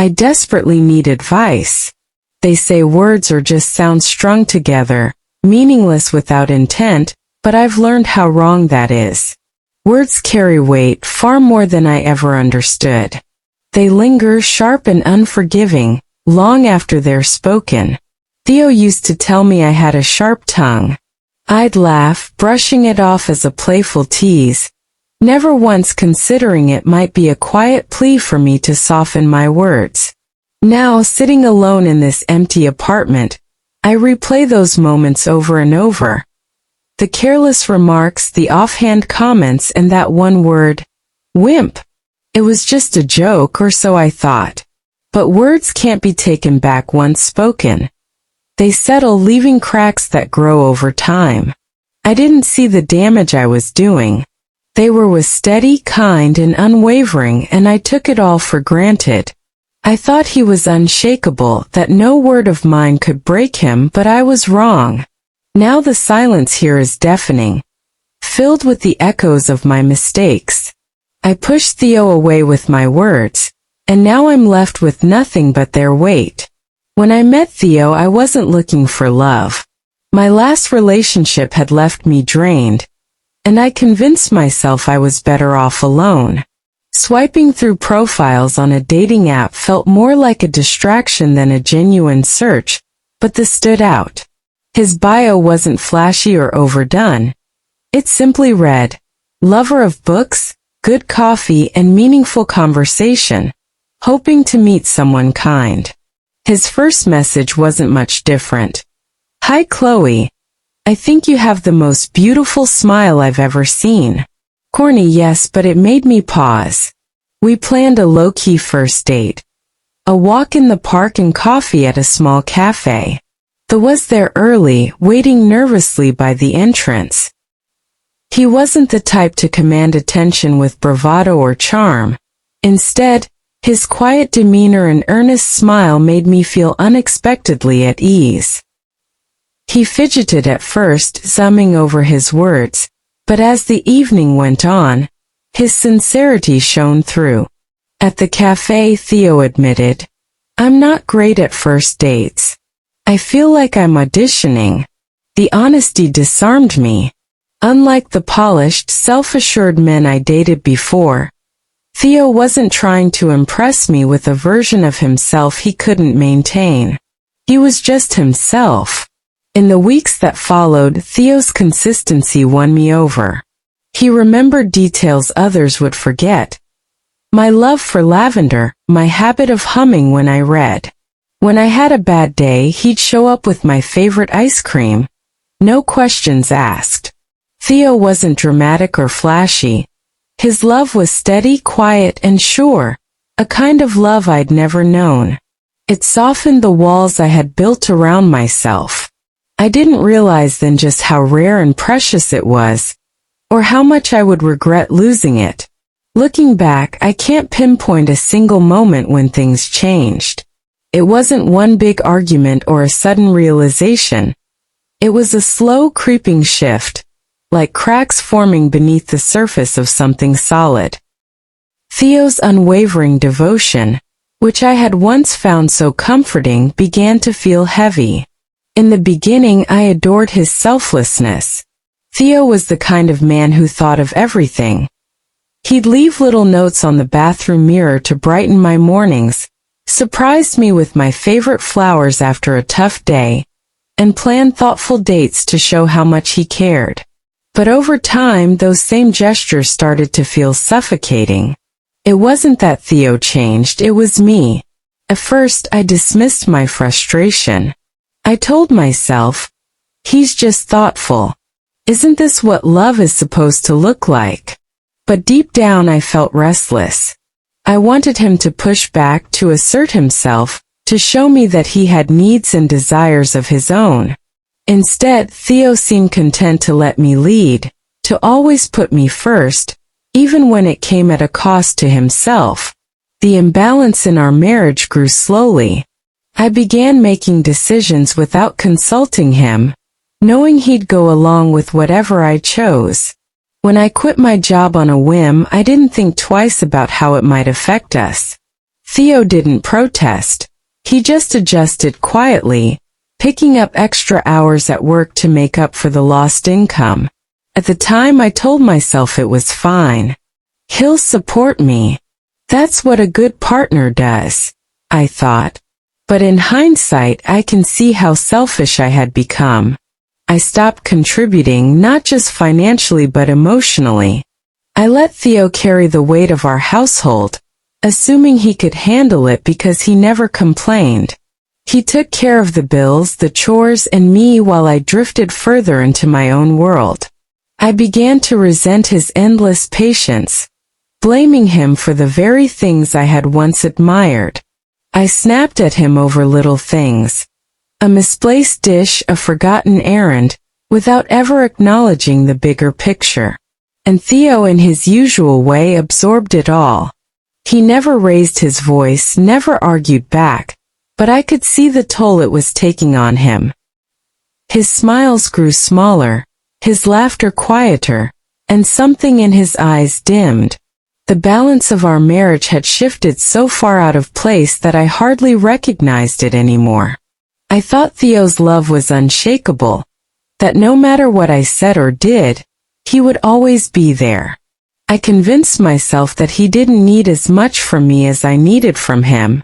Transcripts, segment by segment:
I desperately need advice. They say words are just sounds strung together, meaningless without intent, but I've learned how wrong that is. Words carry weight far more than I ever understood. They linger sharp and unforgiving, long after they're spoken. Theo used to tell me I had a sharp tongue. I'd laugh, brushing it off as a playful tease, never once considering it might be a quiet plea for me to soften my words. Now, sitting alone in this empty apartment, I replay those moments over and over. The careless remarks, the offhand comments, and that one word, wimp. It was just a joke, or so I thought. But words can't be taken back once spoken. They settle, leaving cracks that grow over time. I didn't see the damage I was doing. They were steady, kind, and unwavering, and I took it all for granted. I thought he was unshakable, that no word of mine could break him, but I was wrong. Now the silence here is deafening, filled with the echoes of my mistakes. I pushed Theo away with my words, and now I'm left with nothing but their weight. When I met Theo, I wasn't looking for love. My last relationship had left me drained, and I convinced myself I was better off alone. Swiping through profiles on a dating app felt more like a distraction than a genuine search, but this stood out. His bio wasn't flashy or overdone. It simply read, lover of books, good coffee, and meaningful conversation, hoping to meet someone kind. His first message wasn't much different. Hi Chloe. I think you have the most beautiful smile I've ever seen. Corny, yes, but it made me pause. We planned a low-key first date. A walk in the park and coffee at a small cafe. Theo was there early, waiting nervously by the entrance. He wasn't the type to command attention with bravado or charm. Instead, his quiet demeanor and earnest smile made me feel unexpectedly at ease. He fidgeted at first, summing over his words, but as the evening went on, his sincerity shone through. At the cafe, Theo admitted, I'm not great at first dates. I feel like I'm auditioning. The honesty disarmed me. Unlike the polished, self-assured men I dated before, Theo wasn't trying to impress me with a version of himself he couldn't maintain. He was just himself. In the weeks that followed, Theo's consistency won me over. He remembered details others would forget. My love for lavender, my habit of humming when I read. When I had a bad day, he'd show up with my favorite ice cream. No questions asked. Theo wasn't dramatic or flashy. His love was steady, quiet, and sure, a kind of love I'd never known. It softened the walls I had built around myself. I didn't realize then just how rare and precious it was, or how much I would regret losing it. Looking back, I can't pinpoint a single moment when things changed. It wasn't one big argument or a sudden realization. It was a slow, creeping shift, like cracks forming beneath the surface of something solid. Theo's unwavering devotion, which I had once found so comforting, began to feel heavy. In the beginning, I adored his selflessness. Theo was the kind of man who thought of everything. He'd leave little notes on the bathroom mirror to brighten my mornings, surprised me with my favorite flowers after a tough day, and planned thoughtful dates to show how much he cared. But over time, those same gestures started to feel suffocating. It wasn't that Theo changed, it was me. At first, I dismissed my frustration. I told myself, he's just thoughtful. Isn't this what love is supposed to look like? But deep down I felt restless. I wanted him to push back, to assert himself, to show me that he had needs and desires of his own. Instead, Theo seemed content to let me lead, to always put me first, even when it came at a cost to himself. The imbalance in our marriage grew slowly. I began making decisions without consulting him, knowing he'd go along with whatever I chose. When I quit my job on a whim, I didn't think twice about how it might affect us. Theo didn't protest. He just adjusted quietly, picking up extra hours at work to make up for the lost income. At the time I told myself it was fine. He'll support me. That's what a good partner does, I thought. But in hindsight I can see how selfish I had become. I stopped contributing not just financially but emotionally. I let Theo carry the weight of our household, assuming he could handle it because he never complained. He took care of the bills, the chores, and me while I drifted further into my own world. I began to resent his endless patience, blaming him for the very things I had once admired. I snapped at him over little things. A misplaced dish, a forgotten errand, without ever acknowledging the bigger picture. And Theo in his usual way absorbed it all. He never raised his voice, never argued back, but I could see the toll it was taking on him. His smiles grew smaller, his laughter quieter, and something in his eyes dimmed. The balance of our marriage had shifted so far out of place that I hardly recognized it anymore. I thought Theo's love was unshakable, that no matter what I said or did, he would always be there. I convinced myself that he didn't need as much from me as I needed from him.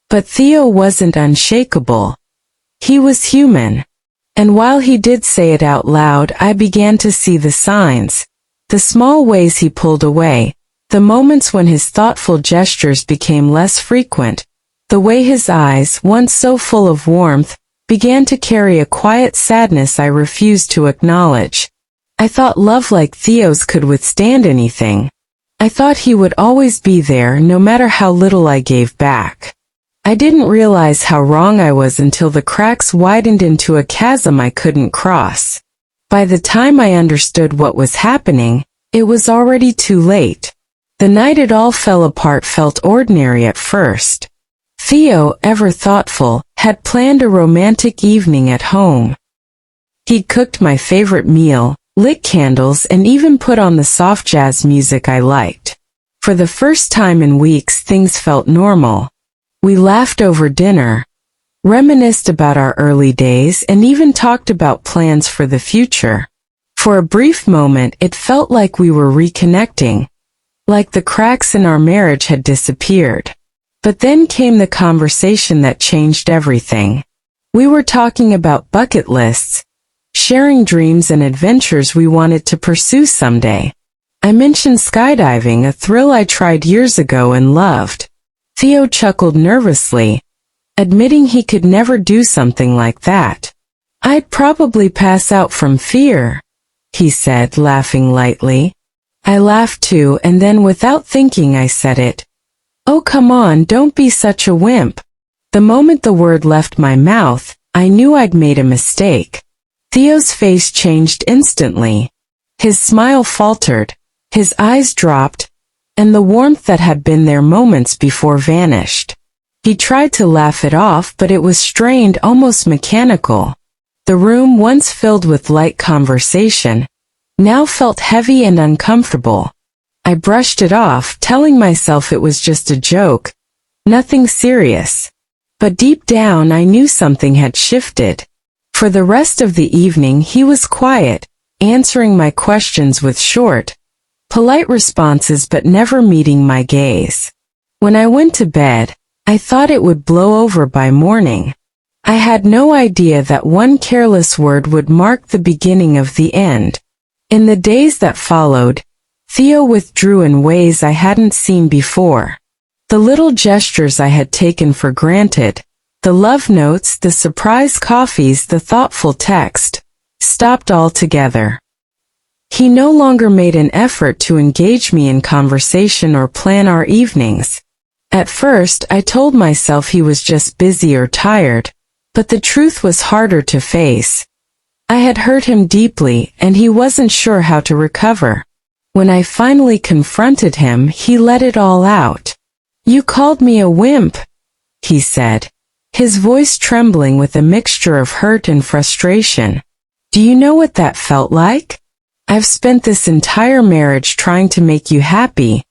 But Theo wasn't unshakable. He was human. And while he did say it out loud, I began to see the signs, the small ways he pulled away, the moments when his thoughtful gestures became less frequent, the way his eyes, once so full of warmth, began to carry a quiet sadness I refused to acknowledge. I thought love like Theo's could withstand anything. I thought he would always be there no matter how little I gave back. I didn't realize how wrong I was until the cracks widened into a chasm I couldn't cross. By the time I understood what was happening, it was already too late. The night it all fell apart felt ordinary at first. Theo, ever thoughtful, had planned a romantic evening at home. He'd cooked my favorite meal, lit candles, and even put on the soft jazz music I liked. For the first time in weeks, things felt normal. We laughed over dinner, reminisced about our early days, and even talked about plans for the future. For a brief moment, it felt like we were reconnecting, like the cracks in our marriage had disappeared. But then came the conversation that changed everything. We were talking about bucket lists, sharing dreams and adventures we wanted to pursue someday. I mentioned skydiving, a thrill I tried years ago and loved. Theo chuckled nervously, admitting he could never do something like that. I'd probably pass out from fear, he said, laughing lightly. I laughed too, and then without thinking I said it. Oh, come on, don't be such a wimp. The moment the word left my mouth, I knew I'd made a mistake. Theo's face changed instantly. His smile faltered, his eyes dropped, and the warmth that had been there moments before vanished. He tried to laugh it off, but it was strained, almost mechanical. The room, once filled with light conversation, now felt heavy and uncomfortable. I brushed it off, telling myself it was just a joke, nothing serious. But deep down I knew something had shifted. For the rest of the evening he was quiet, answering my questions with short, polite responses but never meeting my gaze. When I went to bed, I thought it would blow over by morning. I had no idea that one careless word would mark the beginning of the end. In the days that followed, Theo withdrew in ways I hadn't seen before. The little gestures I had taken for granted, the love notes, the surprise coffees, the thoughtful text, stopped altogether. He no longer made an effort to engage me in conversation or plan our evenings. At first, I told myself he was just busy or tired, but the truth was harder to face. I had hurt him deeply, and he wasn't sure how to recover. When I finally confronted him, he let it all out. "You called me a wimp," he said, his voice trembling with a mixture of hurt and frustration. "Do you know what that felt like? I've spent this entire marriage trying to make you happy,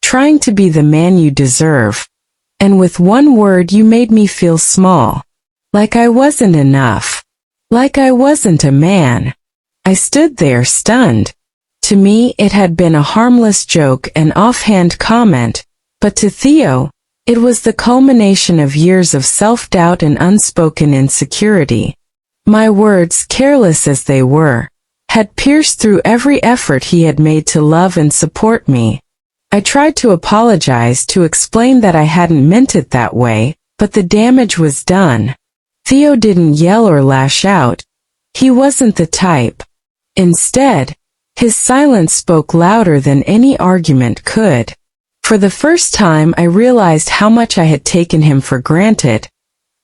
trying to be the man you deserve. And with one word you made me feel small. Like I wasn't enough. Like I wasn't a man. I stood there stunned. To me it had been a harmless joke, an offhand comment, but to Theo, it was the culmination of years of self-doubt and unspoken insecurity. My words, careless as they were, had pierced through every effort he had made to love and support me. I tried to apologize, to explain that I hadn't meant it that way, but the damage was done. Theo didn't yell or lash out. He wasn't the type. Instead, his silence spoke louder than any argument could. For the first time I realized how much I had taken him for granted,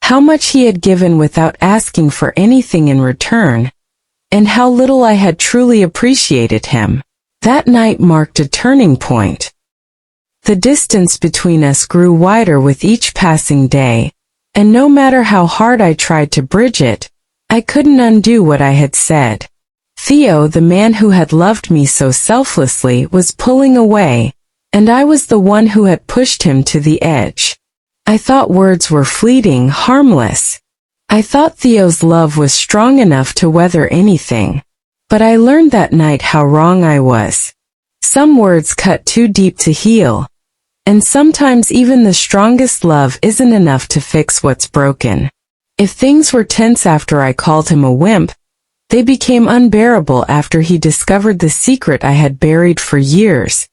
how much he had given without asking for anything in return, and how little I had truly appreciated him. That night marked a turning point. The distance between us grew wider with each passing day, and no matter how hard I tried to bridge it, I couldn't undo what I had said. Theo, the man who had loved me so selflessly, was pulling away, and I was the one who had pushed him to the edge. I thought words were fleeting, harmless. I thought Theo's love was strong enough to weather anything. But I learned that night how wrong I was. Some words cut too deep to heal. And sometimes even the strongest love isn't enough to fix what's broken. If things were tense after I called him a wimp, they became unbearable after he discovered the secret I had buried for years.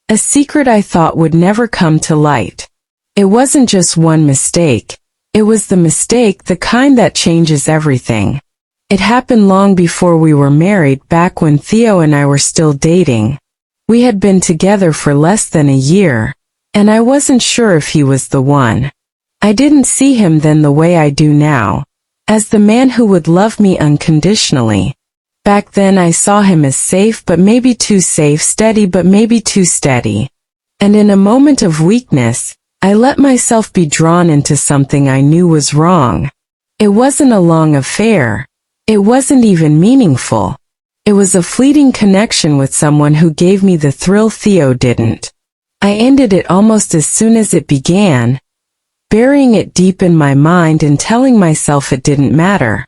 A secret I thought would never come to light. It wasn't just one mistake. It was the mistake, the kind that changes everything. It happened long before we were married, back when Theo and I were still dating. We had been together for less than a year, and I wasn't sure if he was the one. I didn't see him then the way I do now, as the man who would love me unconditionally. Back then I saw him as safe but maybe too safe, steady but maybe too steady. And in a moment of weakness, I let myself be drawn into something I knew was wrong. It wasn't a long affair. It wasn't even meaningful. It was a fleeting connection with someone who gave me the thrill Theo didn't. I ended it almost as soon as it began, burying it deep in my mind and telling myself it didn't matter.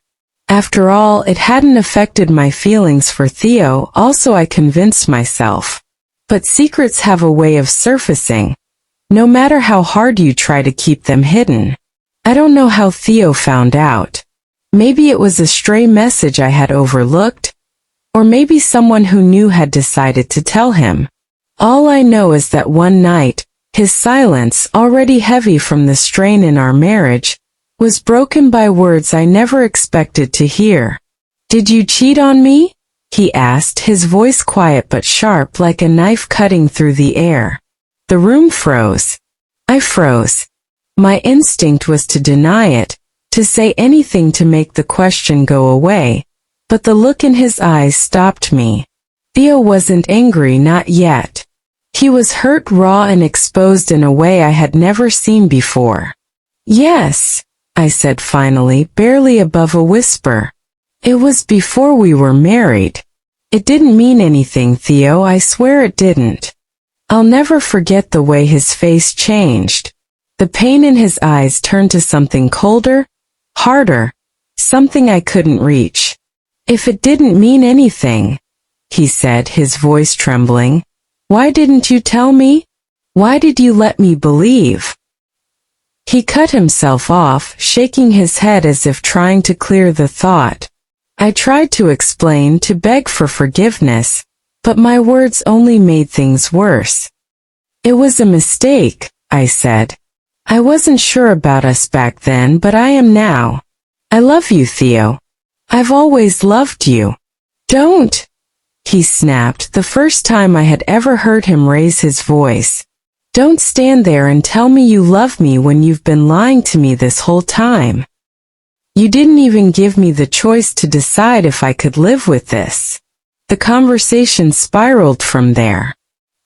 After all, it hadn't affected my feelings for Theo, also I convinced myself. But secrets have a way of surfacing, no matter how hard you try to keep them hidden. I don't know how Theo found out. Maybe it was a stray message I had overlooked, or maybe someone who knew had decided to tell him. All I know is that one night, his silence, already heavy from the strain in our marriage, was broken by words I never expected to hear. "Did you cheat on me?" he asked, his voice quiet but sharp, like a knife cutting through the air. The room froze. I froze. My instinct was to deny it, to say anything to make the question go away, but the look in his eyes stopped me. Theo wasn't angry, not yet. He was hurt, raw and exposed in a way I had never seen before. "Yes," I said finally, barely above a whisper. "It was before we were married." "It didn't mean anything, Theo, I swear it didn't." I'll never forget the way his face changed. The pain in his eyes turned to something colder, harder, something I couldn't reach. "If it didn't mean anything," he said, his voice trembling, "why didn't you tell me? Why did you let me believe?" He cut himself off, shaking his head as if trying to clear the thought. I tried to explain, to beg for forgiveness, but my words only made things worse. "It was a mistake," I said. "I wasn't sure about us back then, but I am now. I love you, Theo. I've always loved you. Don't," he snapped, the first time I had ever heard him raise his voice. "Don't stand there and tell me you love me when you've been lying to me this whole time. You didn't even give me the choice to decide if I could live with this." The conversation spiraled from there.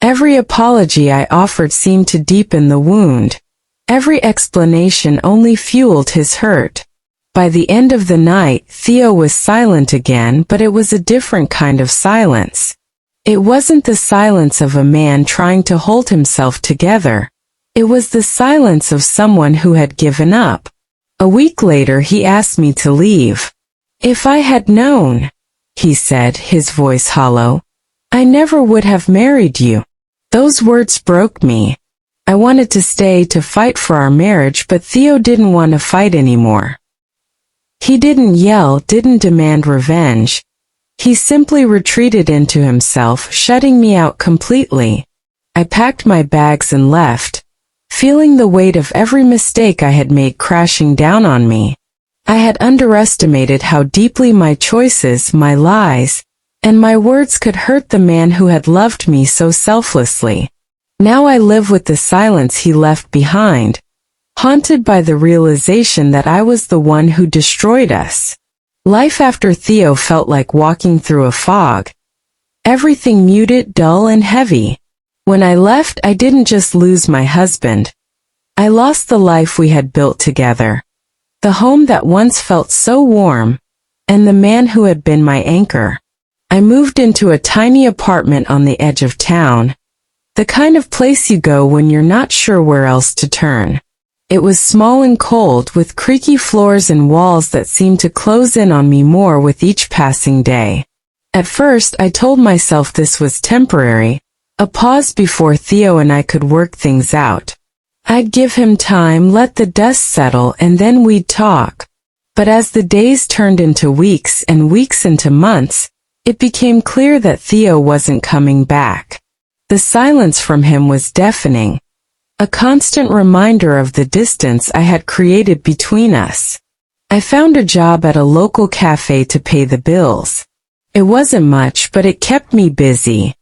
Every apology I offered seemed to deepen the wound. Every explanation only fueled his hurt. By the end of the night, Theo was silent again, but it was a different kind of silence. It wasn't the silence of a man trying to hold himself together. It was the silence of someone who had given up. A week later he asked me to leave. If I had known, he said, his voice hollow, I never would have married you. Those words broke me. I wanted to stay to fight for our marriage, but Theo didn't want to fight anymore. He didn't yell, didn't demand revenge. He simply retreated into himself, shutting me out completely. I packed my bags and left, feeling the weight of every mistake I had made crashing down on me. I had underestimated how deeply my choices, my lies, and my words could hurt the man who had loved me so selflessly. Now I live with the silence he left behind, haunted by the realization that I was the one who destroyed us. Life after Theo felt like walking through a fog. Everything muted, dull, and heavy. When I left, I didn't just lose my husband. I lost the life we had built together. The home that once felt so warm, and the man who had been my anchor. I moved into a tiny apartment on the edge of town, the kind of place you go when you're not sure where else to turn. It was small and cold, with creaky floors and walls that seemed to close in on me more with each passing day. At first, I told myself this was temporary, a pause before Theo and I could work things out. I'd give him time, let the dust settle, and then we'd talk. But as the days turned into weeks and weeks into months, it became clear that Theo wasn't coming back. The silence from him was deafening, a constant reminder of the distance I had created between us. I found a job at a local cafe to pay the bills. It wasn't much, but it kept me busy.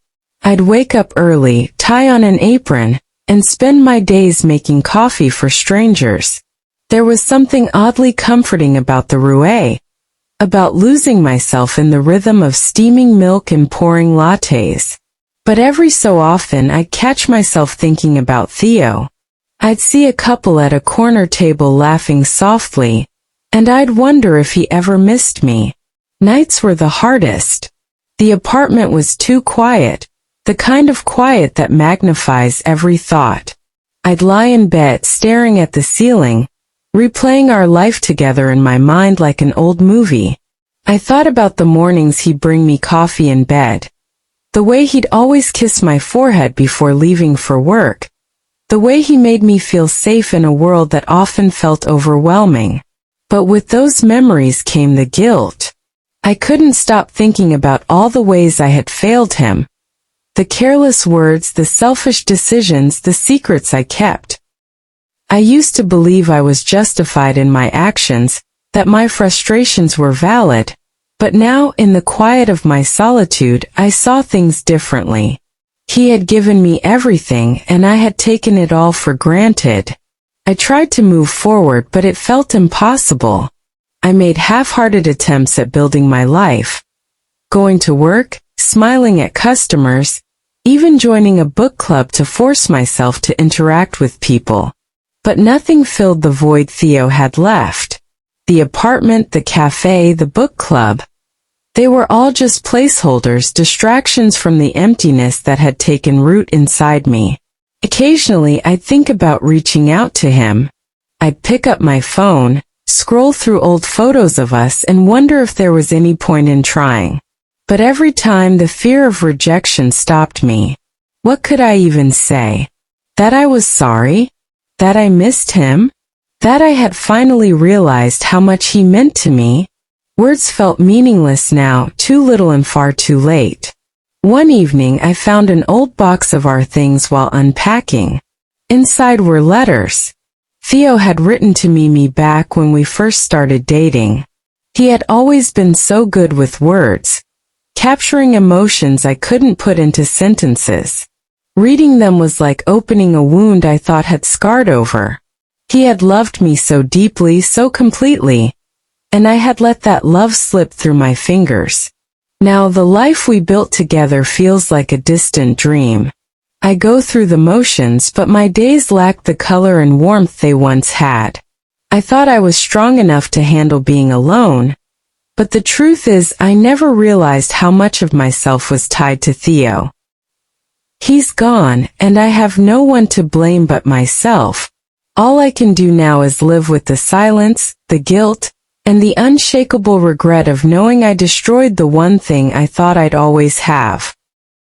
I'd wake up early, tie on an apron, and spend my days making coffee for strangers. There was something oddly comforting about the routine, about losing myself in the rhythm of steaming milk and pouring lattes. But every so often I'd catch myself thinking about Theo. I'd see a couple at a corner table laughing softly, and I'd wonder if he ever missed me. Nights were the hardest. The apartment was too quiet, the kind of quiet that magnifies every thought. I'd lie in bed staring at the ceiling, replaying our life together in my mind like an old movie. I thought about the mornings he'd bring me coffee in bed, the way he'd always kiss my forehead before leaving for work, the way he made me feel safe in a world that often felt overwhelming. But with those memories came the guilt. I couldn't stop thinking about all the ways I had failed him, the careless words, the selfish decisions, the secrets I kept. I used to believe I was justified in my actions, that my frustrations were valid, but now, in the quiet of my solitude, I saw things differently. He had given me everything, and I had taken it all for granted. I tried to move forward, but it felt impossible. I made half-hearted attempts at building my life, going to work, smiling at customers, even joining a book club to force myself to interact with people. But nothing filled the void Theo had left. The apartment, the cafe, the book club. They were all just placeholders, distractions from the emptiness that had taken root inside me. Occasionally, I'd think about reaching out to him. I'd pick up my phone, scroll through old photos of us, and wonder if there was any point in trying. But every time, the fear of rejection stopped me. What could I even say? That I was sorry? That I missed him? That I had finally realized how much he meant to me? Words felt meaningless now, too little and far too late. One evening I found an old box of our things while unpacking. Inside were letters. Theo had written to me back when we first started dating. He had always been so good with words, capturing emotions I couldn't put into sentences. Reading them was like opening a wound I thought had scarred over. He had loved me so deeply, so completely, and I had let that love slip through my fingers. Now the life we built together feels like a distant dream. I go through the motions, but my days lack the color and warmth they once had. I thought I was strong enough to handle being alone, but the truth is I never realized how much of myself was tied to Theo. He's gone, and I have no one to blame but myself. All I can do now is live with the silence, the guilt, and the unshakable regret of knowing I destroyed the one thing I thought I'd always have.